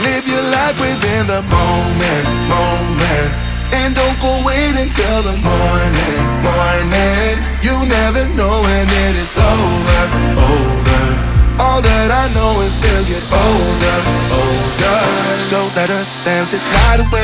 Live your life within the moment, moment. And don't go wait until the morning, morning. You never know when it is over, over. All that I know is we'll get older, older. So let us dance this night away.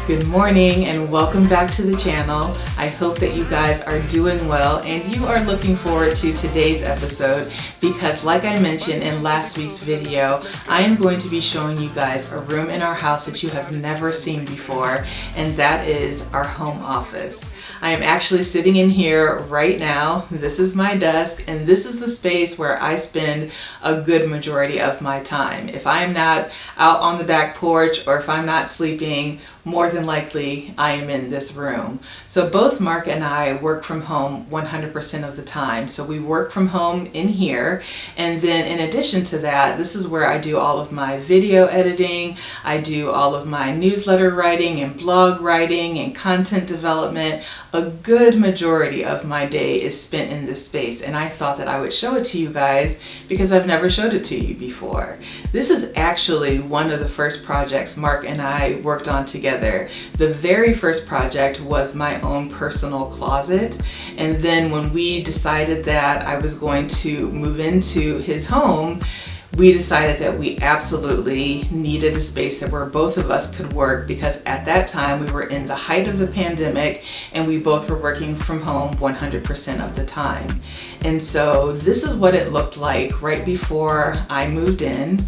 Good morning and welcome back to the channel. I hope that you guys are doing well and you are looking forward to today's episode because, like I mentioned in last week's video, I am going to be showing you guys a room in our house that you have never seen before, and that is our home office. I am actually sitting in here right now. This is my desk and this is the space where I spend a good majority of my time. If I'm not out on the back porch or if I'm not sleeping, more than likely I am in this room. So both Mark and I work from home 100% of the time. So we work from home in here, and then in addition to that, this is where I do all of my video editing, I do all of my newsletter writing and blog writing and content development. A good majority of my day is spent in this space, and I thought that I would show it to you guys because I've never showed it to you before. This is actually one of the first projects Mark and I worked on together. The very first project was my own personal closet, and then when we decided that I was going to move into his home, we decided that we absolutely needed a space where both of us could work, because at that time we were in the height of the pandemic and we both were working from home 100% of the time. And so this is what it looked like right before I moved in.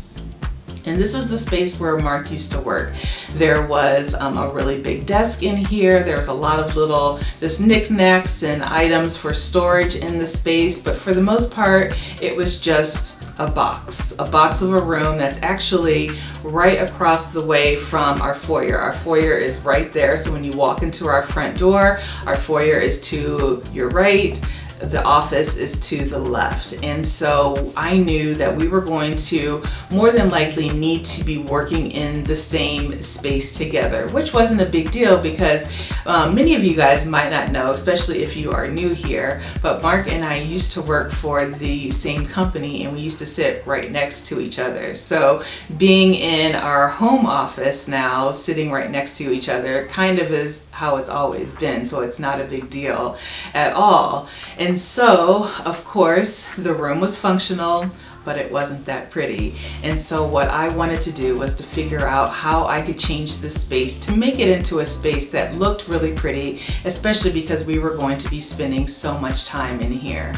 And this is the space where Mark used to work. There was a really big desk in here. There was a lot of little just knickknacks and items for storage in the space. But for the most part, it was just a box of a room that's actually right across the way from our foyer. Our foyer is right there. So when you walk into our front door, our foyer is to your right. The office is to the left. And so I knew that we were going to more than likely need to be working in the same space together, which wasn't a big deal because many of you guys might not know, especially if you are new here, but Mark and I used to work for the same company and we used to sit right next to each other. So being in our home office now, sitting right next to each other, kind of is how it's always been. So it's not a big deal at all. And so, of course, the room was functional, but it wasn't that pretty. And so what I wanted to do was to figure out how I could change this space to make it into a space that looked really pretty, especially because we were going to be spending so much time in here.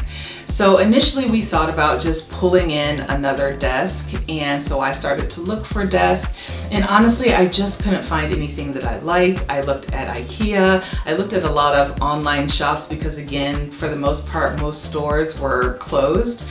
So initially we thought about just pulling in another desk, and so I started to look for a desk, and honestly I just couldn't find anything that I liked. I looked at IKEA, I looked at a lot of online shops because, again, for the most part most stores were closed.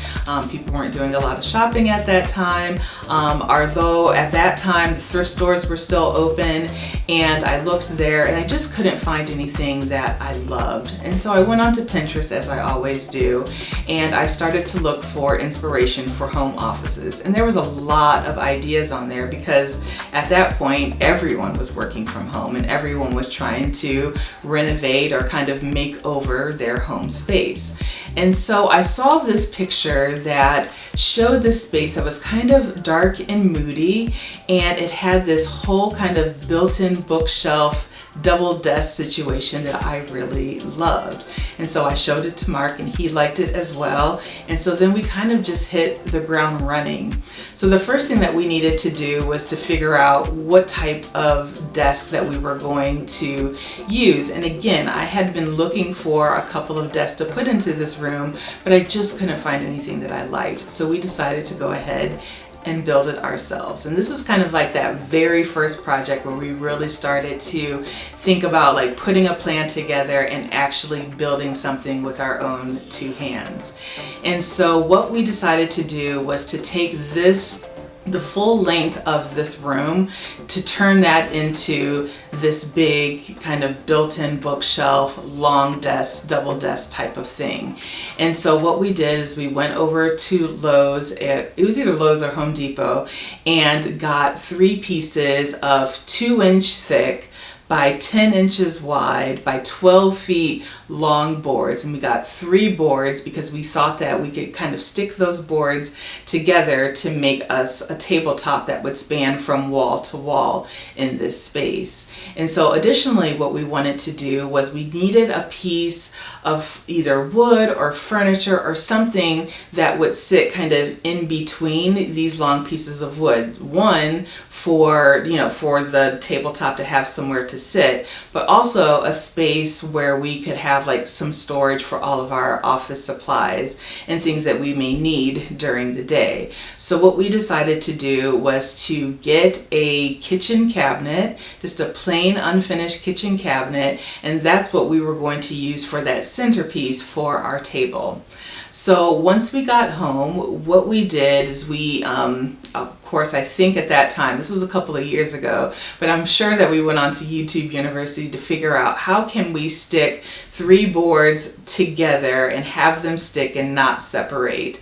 People weren't doing a lot of shopping at that time, although at that time the thrift stores were still open, and I looked there and I just couldn't find anything that I loved. And so I went onto Pinterest, as I always do, and I started to look for inspiration for home offices. And there was a lot of ideas on there because at that point everyone was working from home and everyone was trying to renovate or kind of make over their home space. And so I saw this picture that showed this space that was kind of dark and moody, and it had this whole kind of built-in bookshelf double desk situation that I really loved. And so I showed it to Mark and he liked it as well. And so then we kind of just hit the ground running. So the first thing that we needed to do was to figure out what type of desk that we were going to use. And again, I had been looking for a couple of desks to put into this room, but I just couldn't find anything that I liked. So we decided to go ahead and build it ourselves. And this is kind of like that very first project where we really started to think about like putting a plan together and actually building something with our own two hands. And so what we decided to do was to take the full length of this room, to turn that into this big kind of built-in bookshelf, long desk, double desk type of thing. And so what we did is we went over to Lowe's, it was either Lowe's or Home Depot, and got 3 pieces of 2-inch thick by 10 inches wide by 12 feet long boards. And we got 3 boards because we thought that we could kind of stick those boards together to make us a tabletop that would span from wall to wall in this space. And so additionally, what we wanted to do was we needed a piece of either wood or furniture or something that would sit kind of in between these long pieces of wood. One, for the tabletop to have somewhere to sit, but also a space where we could have like some storage for all of our office supplies and things that we may need during the day. So what we decided to do was to get a kitchen cabinet, just a plain unfinished kitchen cabinet, and that's what we were going to use for that centerpiece for our table. So once we got home, what we did is we, of course, I think at that time, this was a couple of years ago, but I'm sure that we went on to YouTube University to figure out how can we stick 3 boards together and have them stick and not separate.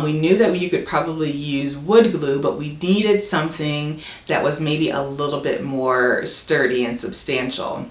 We knew that you could probably use wood glue, but we needed something that was maybe a little bit more sturdy and substantial.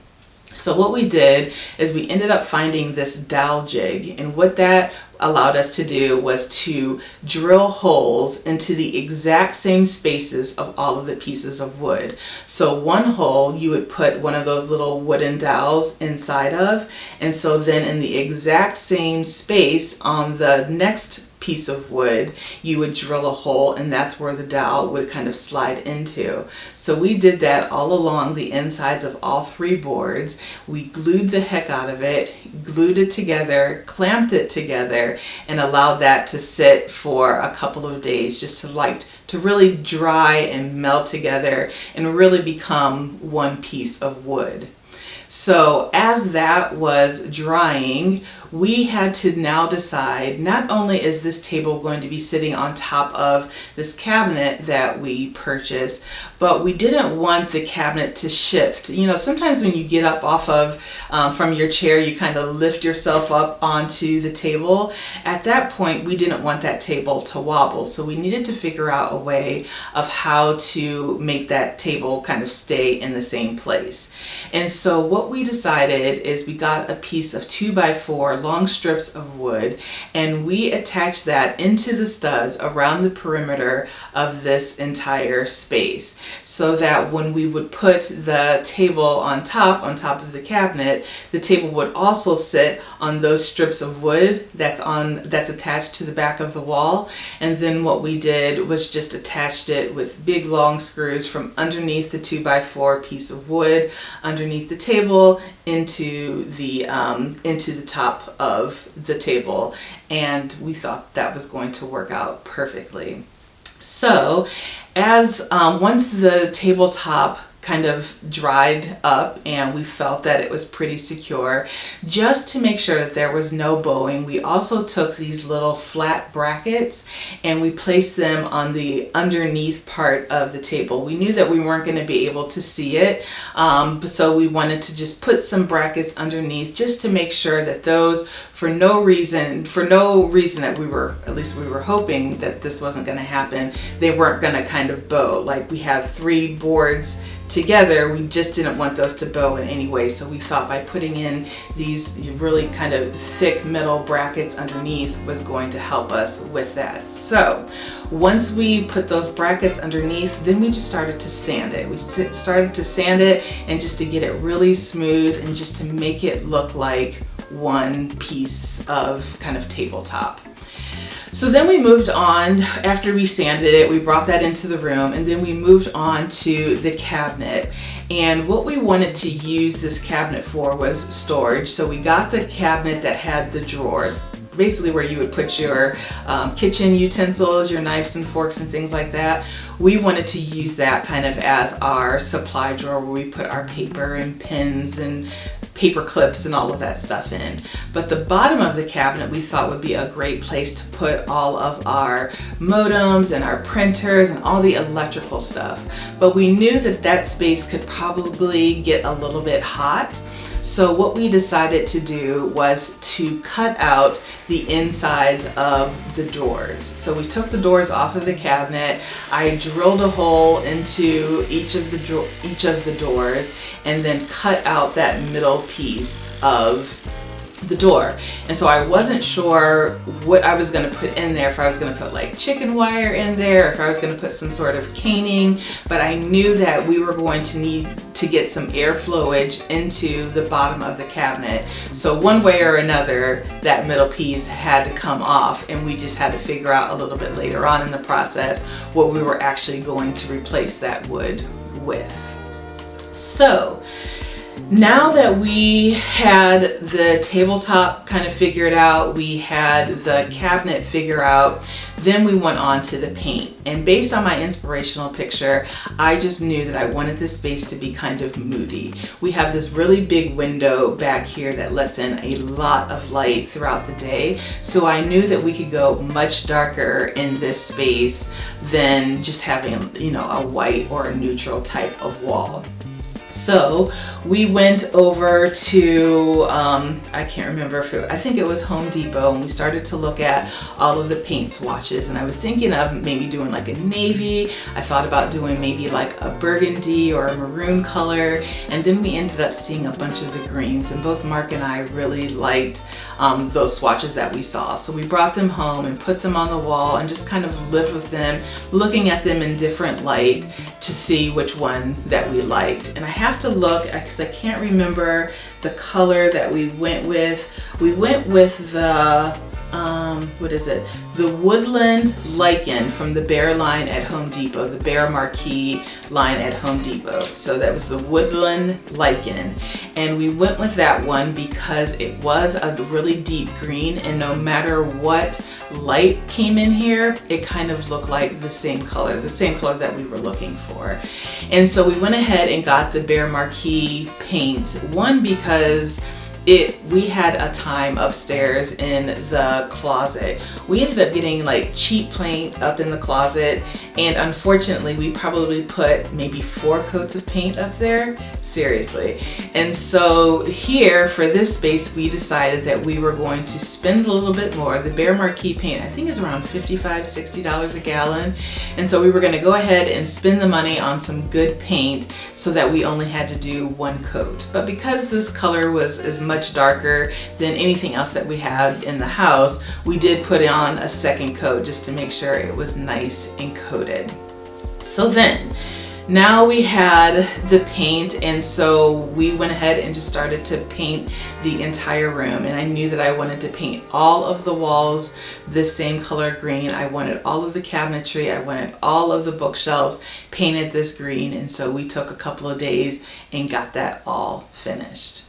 So what we did is we ended up finding this dowel jig, and what that allowed us to do was to drill holes into the exact same spaces of all of the pieces of wood. So one hole you would put one of those little wooden dowels inside of, and so then in the exact same space on the next piece of wood you would drill a hole, and that's where the dowel would kind of slide into. So we did that all along the insides of all 3 boards. We glued the heck out of it, glued it together, clamped it together, and allowed that to sit for a couple of days just to really dry and melt together and really become one piece of wood. So as that was drying, we had to now decide, not only is this table going to be sitting on top of this cabinet that we purchased, but we didn't want the cabinet to shift. You know, sometimes when you get up off of from your chair, you kind of lift yourself up onto the table. At that point, we didn't want that table to wobble, so we needed to figure out a way of how to make that table kind of stay in the same place. And so what we decided is we got a piece of 2x4 long strips of wood, and we attached that into the studs around the perimeter of this entire space, so that when we would put the table on top of the cabinet, the table would also sit on those strips of wood that's attached to the back of the wall. And then what we did was just attached it with big long screws from underneath the 2x4 piece of wood, underneath the table, into the top of the table, and we thought that was going to work out perfectly. So as once the tabletop kind of dried up and we felt that it was pretty secure, just to make sure that there was no bowing, we also took these little flat brackets and we placed them on the underneath part of the table. We knew that we weren't going to be able to see it, so we wanted to just put some brackets underneath just to make sure that those, for no reason that we were hoping that this wasn't going to happen, they weren't going to kind of bow. Like, we have 3 boards together, we just didn't want those to bow in any way, so we thought by putting in these really kind of thick metal brackets underneath was going to help us with that. So once we put those brackets underneath, then we just started to sand it. We started to sand it, and just to get it really smooth and just to make it look like one piece of kind of tabletop. So then we moved on. After we sanded it, we brought that into the room, and then we moved on to the cabinet. And what we wanted to use this cabinet for was storage. So we got the cabinet that had the drawers, basically where you would put your kitchen utensils, your knives and forks and things like that. We wanted to use that kind of as our supply drawer, where we put our paper and pens and paper clips and all of that stuff in. But the bottom of the cabinet we thought would be a great place to put all of our modems and our printers and all the electrical stuff. But we knew that that space could probably get a little bit hot. So what we decided to do was to cut out the insides of the doors. So we took the doors off of the cabinet. I drilled a hole into each of the doors and then cut out that middle piece of the door. And so I wasn't sure what I was going to put in there, if I was going to put like chicken wire in there, if I was going to put some sort of caning, but I knew that we were going to need to get some air flowage into the bottom of the cabinet. So one way or another, that middle piece had to come off, and we just had to figure out a little bit later on in the process what we were actually going to replace that wood with. So now that we had the tabletop kind of figured out, we had the cabinet figured out, then we went on to the paint. And based on my inspirational picture, I just knew that I wanted this space to be kind of moody. We have this really big window back here that lets in a lot of light throughout the day. So I knew that we could go much darker in this space than just having, a white or a neutral type of wall. So we went over to, I can't remember I think it was Home Depot, and we started to look at all of the paint swatches, and I was thinking of maybe doing like a navy. I thought about doing maybe like a burgundy or a maroon color, and then we ended up seeing a bunch of the greens, and both Mark and I really liked those swatches that we saw. So we brought them home and put them on the wall and just kind of lived with them, looking at them in different light to see which one that we liked. And I have to look because I can't remember the color that we went with. We went with the the Woodland Lichen from the Bear line at Home Depot, the Bear Marquee line at Home Depot. So that was the Woodland Lichen, and we went with that one because it was a really deep green, and no matter what light came in here, it kind of looked like the same color that we were looking for. And so we went ahead and got the Bear Marquee paint, one because we had a time upstairs in the closet. We ended up getting like cheap paint up in the closet, and unfortunately we probably put maybe 4 coats of paint up there, seriously. And so here for this space we decided that we were going to spend a little bit more. The Bear Marquee paint I think is around $55-$60 a gallon, and so we were going to go ahead and spend the money on some good paint so that we only had to do 1 coat. But because this color was as much darker than anything else that we had in the house, we did put on a 2nd coat just to make sure it was nice and coated. So then now we had the paint, and so we went ahead and just started to paint the entire room. And I knew that I wanted to paint all of the walls this same color green. I wanted all of the cabinetry, I wanted all of the bookshelves painted this green, and so we took a couple of days and got that all finished.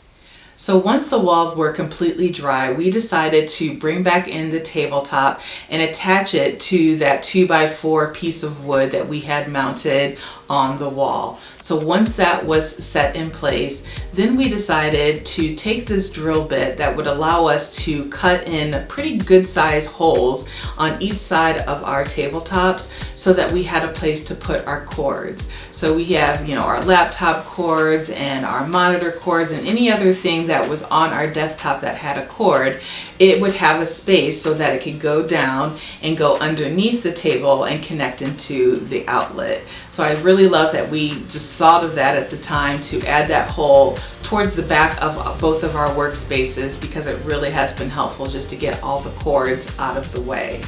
So once the walls were completely dry, we decided to bring back in the tabletop and attach it to that 2x4 piece of wood that we had mounted on the wall. So once that was set in place, then we decided to take this drill bit that would allow us to cut in pretty good size holes on each side of our tabletops so that we had a place to put our cords. So we have, our laptop cords and our monitor cords and any other thing that was on our desktop that had a cord. It would have a space so that it could go down and go underneath the table and connect into the outlet. So I really love that we just thought of that at the time to add that hole towards the back of both of our workspaces, because it really has been helpful just to get all the cords out of the way.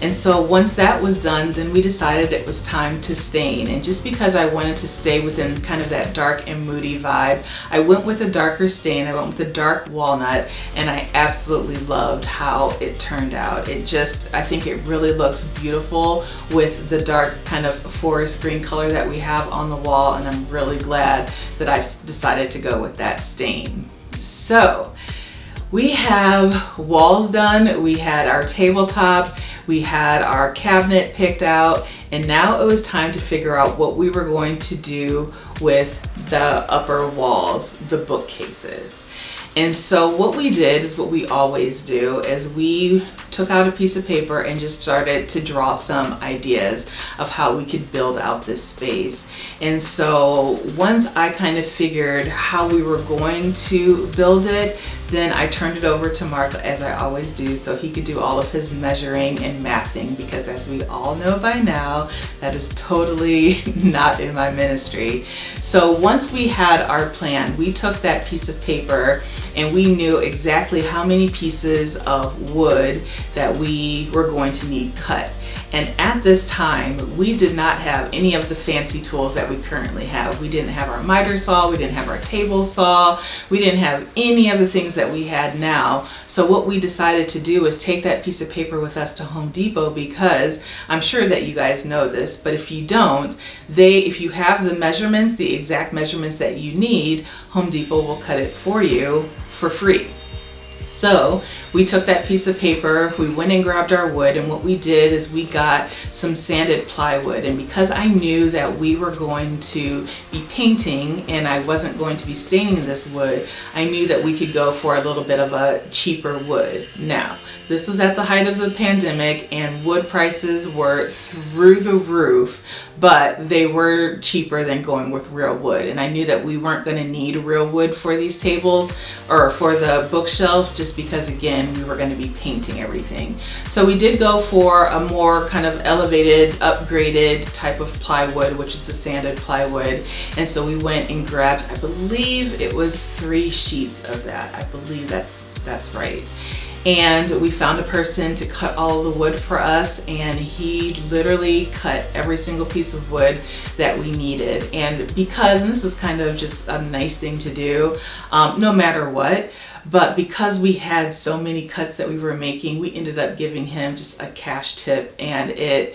And so once that was done, then we decided it was time to stain. And just because I wanted to stay within kind of that dark and moody vibe, I went with a darker stain. I went with a dark walnut, and I absolutely loved how it turned out. I think it really looks beautiful with the dark kind of forest green color that we have on the wall, and I'm really glad that I decided to go with that stain. So we have walls done, we had our tabletop, we had our cabinet picked out, and now it was time to figure out what we were going to do with the upper walls, the bookcases. And so what we did is what we always do, is we took out a piece of paper and just started to draw some ideas of how we could build out this space. And so once I kind of figured how we were going to build it, then I turned it over to Mark, as I always do, so he could do all of his measuring and mathing, because as we all know by now, that is totally not in my ministry. So once we had our plan, we took that piece of paper and we knew exactly how many pieces of wood that we were going to need cut. And at this time, we did not have any of the fancy tools that we currently have. We didn't have our miter saw, we didn't have our table saw, we didn't have any of the things that we had now. So what we decided to do is take that piece of paper with us to Home Depot, because I'm sure that you guys know this, but if you don't, if you have the measurements, the exact measurements that you need, Home Depot will cut it for you for free. So we took that piece of paper, we went and grabbed our wood, and what we did is we got some sanded plywood. And because I knew that we were going to be painting and I wasn't going to be staining this wood, I knew that we could go for a little bit of a cheaper wood. Now, this was at the height of the pandemic and wood prices were through the roof, but they were cheaper than going with real wood. And I knew that we weren't going to need real wood for these tables or for the bookshelf, just because again, we were going to be painting everything. So we did go for a more kind of elevated, upgraded type of plywood, which is the sanded plywood. And so we went and grabbed, I believe it was 3 sheets of that. I believe that's right. And we found a person to cut all of the wood for us, and he literally cut every single piece of wood that we needed. And because, and this is kind of just a nice thing to do, no matter what, but because we had so many cuts that we were making, we ended up giving him just a cash tip, and it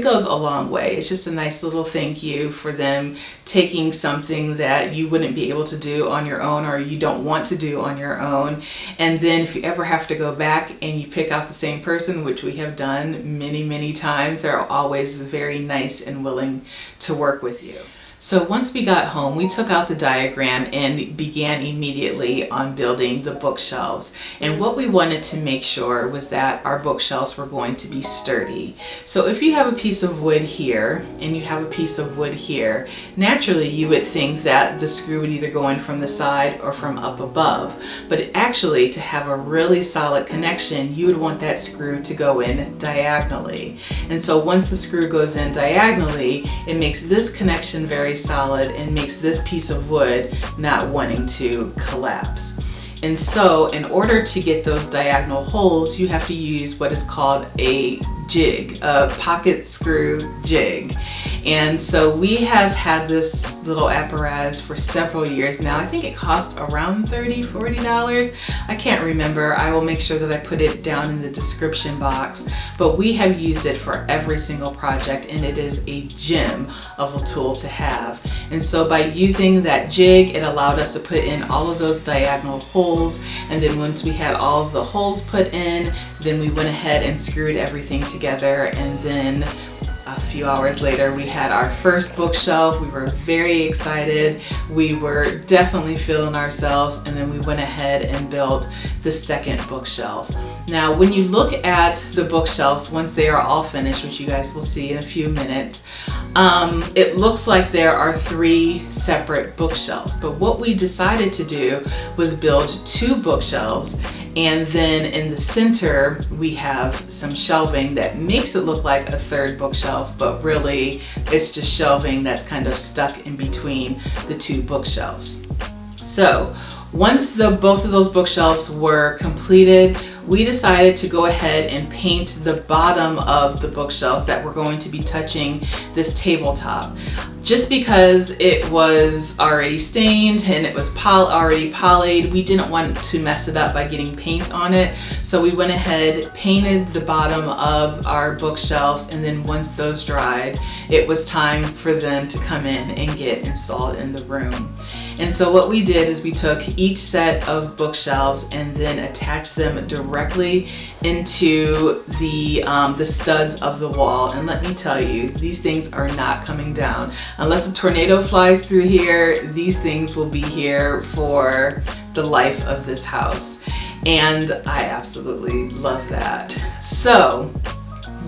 goes a long way. It's just a nice little thank you for them taking something that you wouldn't be able to do on your own, or you don't want to do on your own. And then if you ever have to go back and you pick out the same person, which we have done many, many times, they're always very nice and willing to work with you. So once we got home, we took out the diagram and began immediately on building the bookshelves. And what we wanted to make sure was that our bookshelves were going to be sturdy. So if you have a piece of wood here and you have a piece of wood here, naturally you would think that the screw would either go in from the side or from up above. But actually, to have a really solid connection, you would want that screw to go in diagonally. And so once the screw goes in diagonally, it makes this connection very solid and makes this piece of wood not wanting to collapse. And so in order to get those diagonal holes, you have to use what is called a jig, a pocket screw jig. And so we have had this little apparatus for several years now. I think it cost around $30, $40. I can't remember. I will make sure that I put it down in the description box. But we have used it for every single project, and it is a gem of a tool to have. And so by using that jig, it allowed us to put in all of those diagonal holes. And then once we had all of the holes put in, then we went ahead and screwed everything together, and then a few hours later we had our first bookshelf. We were very excited. We were definitely feeling ourselves, and then we went ahead and built the second bookshelf. Now when you look at the bookshelves, once they are all finished, which you guys will see in a few minutes, it looks like there are 3 separate bookshelves. But what we decided to do was build 2 bookshelves, and then in the center we have some shelving that makes it look like a 3rd bookshelf, but really it's just shelving that's kind of stuck in between the 2 bookshelves. So once both of those bookshelves were completed, we decided to go ahead and paint the bottom of the bookshelves that were going to be touching this tabletop. Just because it was already stained and it was already polyed, we didn't want to mess it up by getting paint on it. So we went ahead, painted the bottom of our bookshelves, and then once those dried, it was time for them to come in and get installed in the room. And so what we did is we took each set of bookshelves and then attached them directly into the studs of the wall. And let me tell you, these things are not coming down. Unless a tornado flies through here, these things will be here for the life of this house. And I absolutely love that. So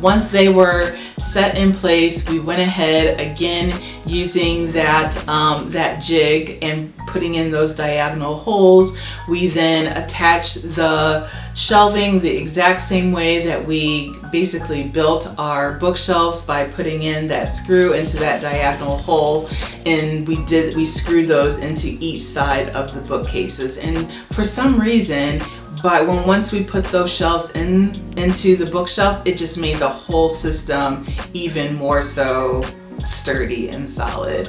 once they were set in place, we went ahead again using that jig and putting in those diagonal holes. We then attached the shelving the exact same way that we basically built our bookshelves, by putting in that screw into that diagonal hole, and we screwed those into each side of the bookcases. And for some reason, but once we put those shelves into the bookshelves, it just made the whole system even more so sturdy and solid.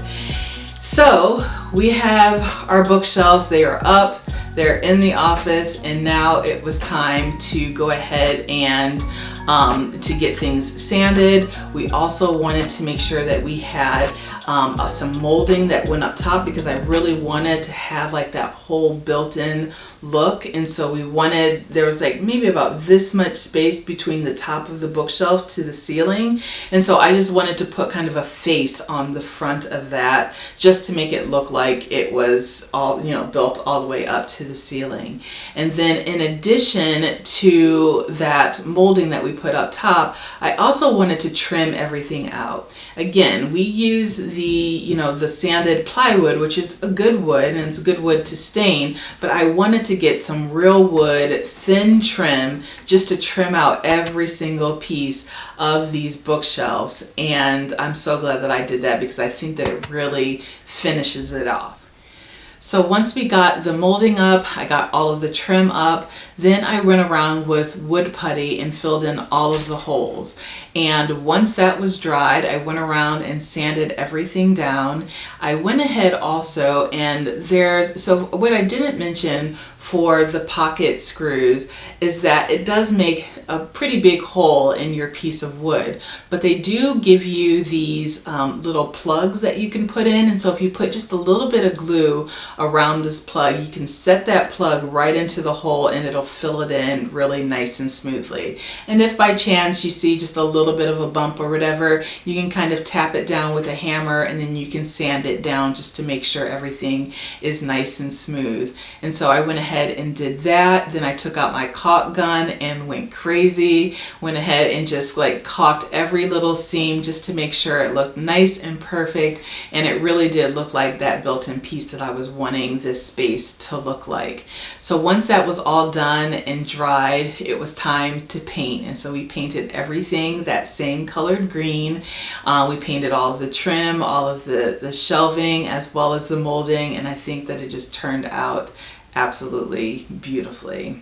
So we have our bookshelves, they are up, they're in the office, and now it was time to go ahead and to get things sanded. We also wanted to make sure that we had some molding that went up top, because I really wanted to have like that whole built-in look. And so there was like maybe about this much space between the top of the bookshelf to the ceiling, and so I just wanted to put kind of a face on the front of that, just to make it look like it was all, built all the way up to the ceiling. And then in addition to that molding that we put up top, I also wanted to trim everything out. Again, we use the sanded plywood, which is a good wood, and it's a good wood to stain, but I wanted to get some real wood thin trim just to trim out every single piece of these bookshelves. And I'm so glad that I did that, because I think that it really finishes it off. So once we got the molding up, I got all of the trim up, then I went around with wood putty and filled in all of the holes. And once that was dried, I went around and sanded everything down. I went ahead also, and so what I didn't mention for the pocket screws is that it does make a pretty big hole in your piece of wood, but they do give you these little plugs that you can put in. And so if you put just a little bit of glue around this plug, you can set that plug right into the hole, and it'll fill it in really nice and smoothly. And if by chance you see just a little bit of a bump or whatever, you can kind of tap it down with a hammer, and then you can sand it down just to make sure everything is nice and smooth. And so I went ahead and did that. Then I took out my caulk gun and went crazy. Went ahead and just like caulked every little seam just to make sure it looked nice and perfect. And it really did look like that built-in piece that I was wanting this space to look like. So once that was all done and dried, it was time to paint. And so we painted everything that same colored green. We painted all of the trim, all of the shelving, as well as the molding. And I think that it just turned out absolutely beautifully.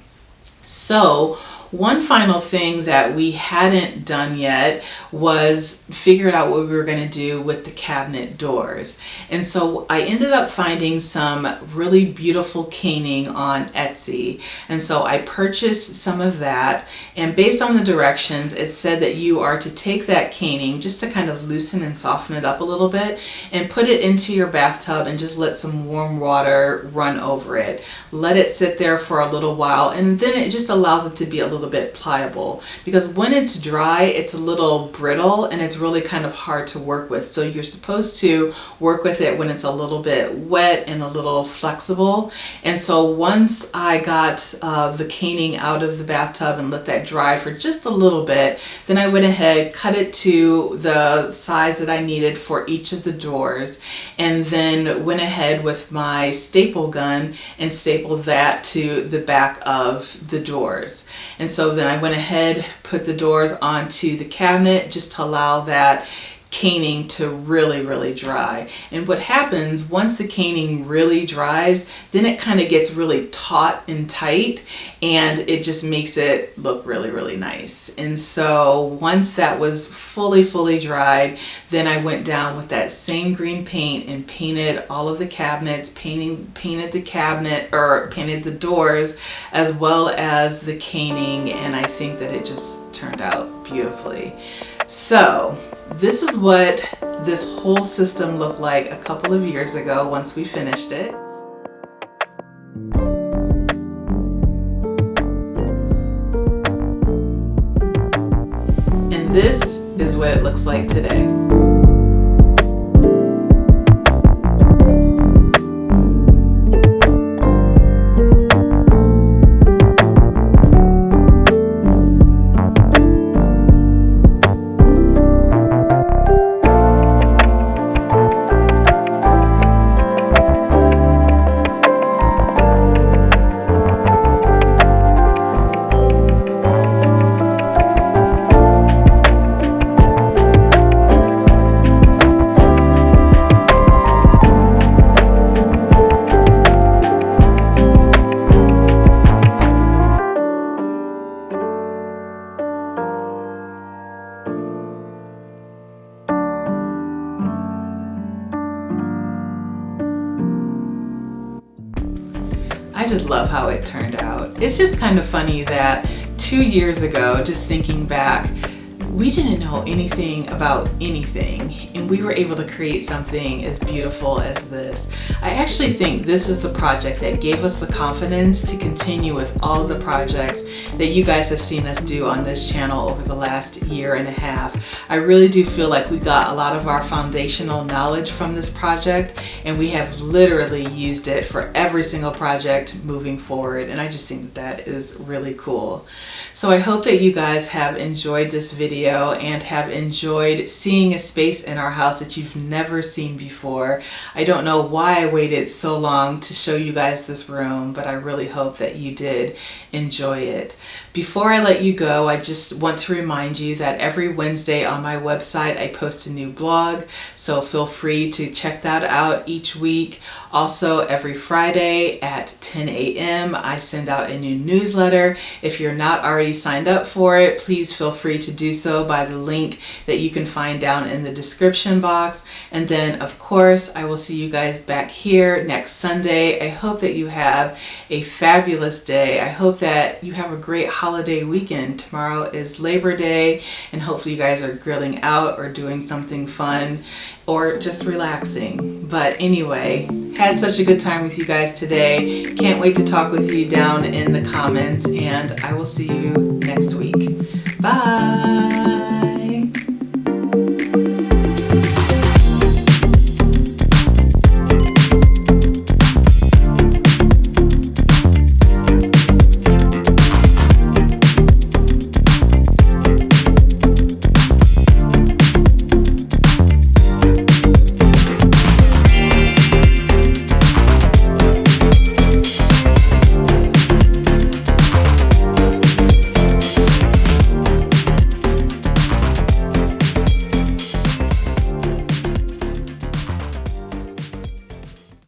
So one final thing that we hadn't done yet was figured out what we were going to do with the cabinet doors. And so I ended up finding some really beautiful caning on Etsy. And so I purchased some of that, and based on the directions, it said that you are to take that caning just to kind of loosen and soften it up a little bit, and put it into your bathtub and just let some warm water run over it. Let it sit there for a little while, and then it just allows it to be a little bit pliable, because when it's dry, it's a little brittle and it's really kind of hard to work with. So you're supposed to work with it when it's a little bit wet and a little flexible. And so once I got the caning out of the bathtub and let that dry for just a little bit, then I went ahead, cut it to the size that I needed for each of the doors, and then went ahead with my staple gun and stapled that to the back of the doors. And so then I went ahead, put the doors onto the cabinet just to allow that caning to really dry. And what happens once the caning really dries, then it kind of gets really taut and tight, and it just makes it look really nice. And so once that was fully dried, then I went down with that same green paint and painted all of the cabinets, painted the cabinet, or painted the doors, as well as the caning, and I think that it just turned out beautifully. So this is what this whole system looked like a couple of years ago once we finished it. And this is what it looks like today. just love how it turned out. It's just kind of funny that 2 years ago, just thinking back, we didn't know anything about anything, and we were able to create something as beautiful as this. I actually think this is the project that gave us the confidence to continue with all of the projects that you guys have seen us do on this channel over the last year and a half. I really do feel like we got a lot of our foundational knowledge from this project, and we have literally used it for every single project moving forward, and I just think that is really cool. So I hope that you guys have enjoyed this video and have enjoyed seeing a space in our house that you've never seen before. I don't know why I waited so long to show you guys this room, but I really hope that you did enjoy it. Before I let you go, I just want to remind you that every Wednesday on my website I post a new blog, so feel free to check that out each week. Also, every Friday at 10 a.m. I send out a new newsletter. If you're not already signed up for it, please feel free to do so by the link that you can find down in the description box. And then, of course, I will see you guys back here next Sunday. I hope that you have a fabulous day. I hope that you have a great holiday weekend. Tomorrow is Labor Day, and hopefully you guys are grilling out or doing something fun or just relaxing. But anyway, had such a good time with you guys today. Can't wait to talk with you down in the comments, and I will see you